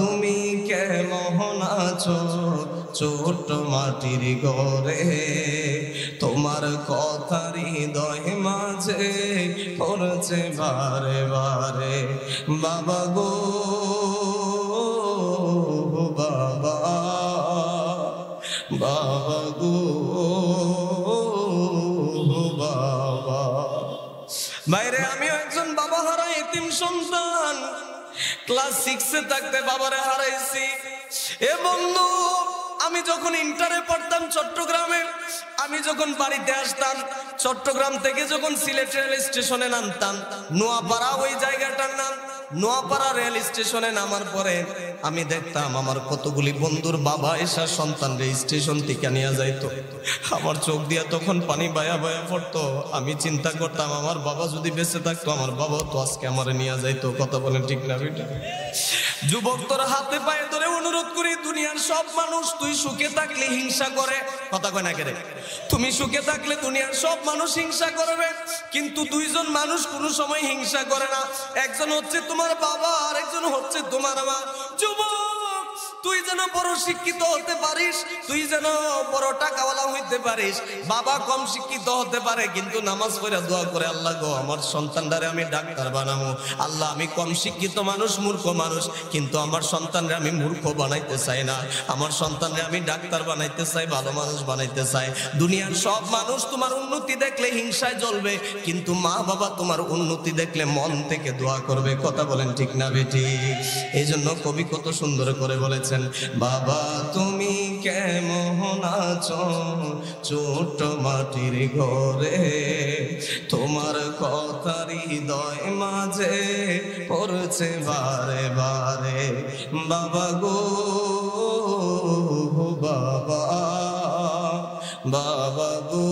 তুমি কেমন আছো ছোট মাটির ঘরে, তোমার কথা হৃদয় মাঝে পড়ছে বারে বারে। বাবা গো বাবা, বাবা গো বাবা। বাইরে আমিও একজন বাবা হারা এতিম সন্তান। ক্লাস 6-এ থাকতে বাবারে হারাইছি। এ বন্ধু, আমি যখন ইন্টারে পড়তাম চট্টগ্রামে, আমি যখন বাড়িতে আসতাম চট্টগ্রাম থেকে, যখন সিলেট রেল স্টেশনে নামতাম, নোয়াপাড়া ওই জায়গাটার নাম, নোয়াপাড়া রেল স্টেশনে নামার পরে আমি দেখতাম আমার কতগুলি বন্ধুর বাবা এসা সন্তানরে স্টেশন থেকে নিয়ে যাইতো। আমার চোখ দিয়া তখন পানি বায়া বায়া পড়তো। আমি চিন্তা করতাম আমার বাবা যদি বেঁচে থাকতো, আমার বাবা তো আজকে আমার নিয়ে যাইতো। কথা বলেন ঠিক না বেটা? যুবক, তোর হাতে পায়ে ধরে অনুরোধ করি, দুনিয়ার সব মানুষ তুই সুখে থাকলে হিংসা করে। কথা কয় না কে রে? তুমি সুখে থাকলে দুনিয়ার সব মানুষ হিংসা করবে, কিন্তু দুইজন মানুষ কোনো সময় হিংসা করে না। একজন হচ্ছে তোমার বাবা, আর একজন হচ্ছে তোমার মা। যুবক, তুই যেন বড় শিক্ষিত হতে পারিস, তুই যেন বড় টাকাওয়ালা হইতে পারিস। বাবা কম শিক্ষিত হতে পারে, কিন্তু নামাজ পড়ে দোয়া করে, আল্লাহ গো আমার সন্তানটারে আমি ডাক্তার বানাবো। আল্লাহ, আমি কম শিক্ষিত মানুষ, মূর্খ মানুষ, কিন্তু আমার সন্তানরে আমি মূর্খ বানাইতে চাই না। আমার সন্তানরে আমি ডাক্তার বানাইতে চাই, ভালো মানুষ বানাইতে চাই। দুনিয়ার সব মানুষ তোমার উন্নতি দেখলে হিংসায় জ্বলবে, কিন্তু মা বাবা তোমার উন্নতি দেখলে মন থেকে দোয়া করবে। কথা বলেন ঠিক না বেটি? এই জন্য কবি কত সুন্দর করে বলেছেন, বাবা তুমি কেমন আছো ছোট মাটির ঘরে, তোমার কথা হৃদয় মাঝে পড়ছে বারে বারে। বাবা গো বাবা, বাবা গো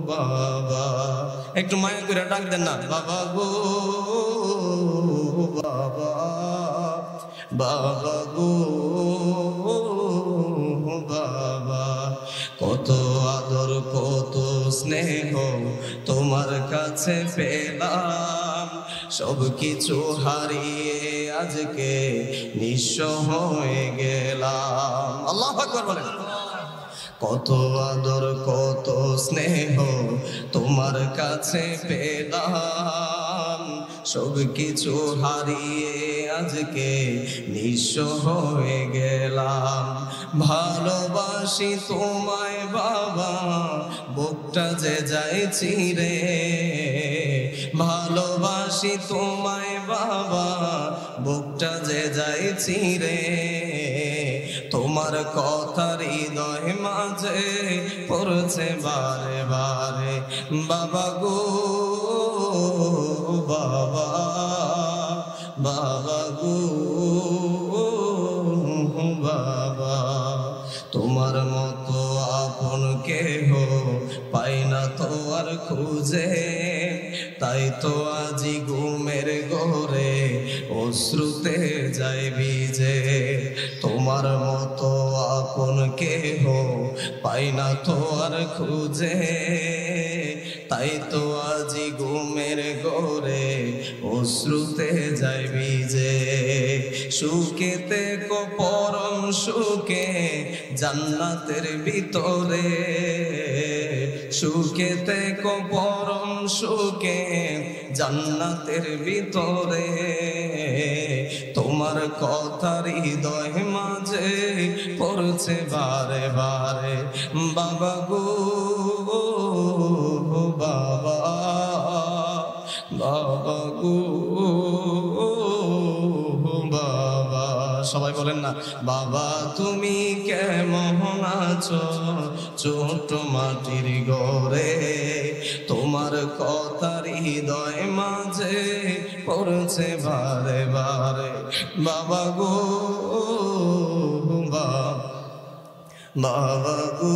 বাবা। একটু মায়া করে ডাক দেন না, বাবা গো বাবা, বাবা গো বাবা। কত আদর কত স্নেহ তোমার কাছে পেলাম, সব কিছু হারিয়ে আজকে নিঃস্ব হয়ে গেলাম। আল্লাহু আকবার বলেন। কত আদর কত স্নেহ তোমার কাছে পেলাম, সব কিছু হারিয়ে আজকে নিঃস্ব হয়ে গেলাম। ভালোবাসি তোমায় বাবা, বুকটা যে যাইছি রে। ভালোবাসি তোমায় বাবা, বুকটা যে যাইছি রে। তোমার কথা হৃদয় মাঝে পড়ছে বারে বারে। বাবা গো বাবা, বাবা গো বাবা। তোমার মতো আপন কেহ পাই না তো আর খুঁজে, তাই তো আজি ঘুমের ঘরে অশ্রুতে যায় ভিজে। তোমার মতো আপন কেহ পাই না তো আর খুঁজে, তাই তো আজি ঘুমের ঘরে অশ্রুতে যায় ভিজে। সুখেতে কো পরম সুখে জান্নাতের ভিতরে, সুখেতে কো পরম সুখে জান্নাতের ভিতরে। তোমার কথা হৃদয় মাঝে পড়ছে বারে বারে। বাবা গো বাবা, বাবা গো বাবা। সবাই বলেন না, বাবা তুমি কেমন আছো ছোট মাটির ঘরে, তোমার কথা হৃদয় মাঝে পড়ছে বারে বারে। বাবা গো বাবা, বাবা গো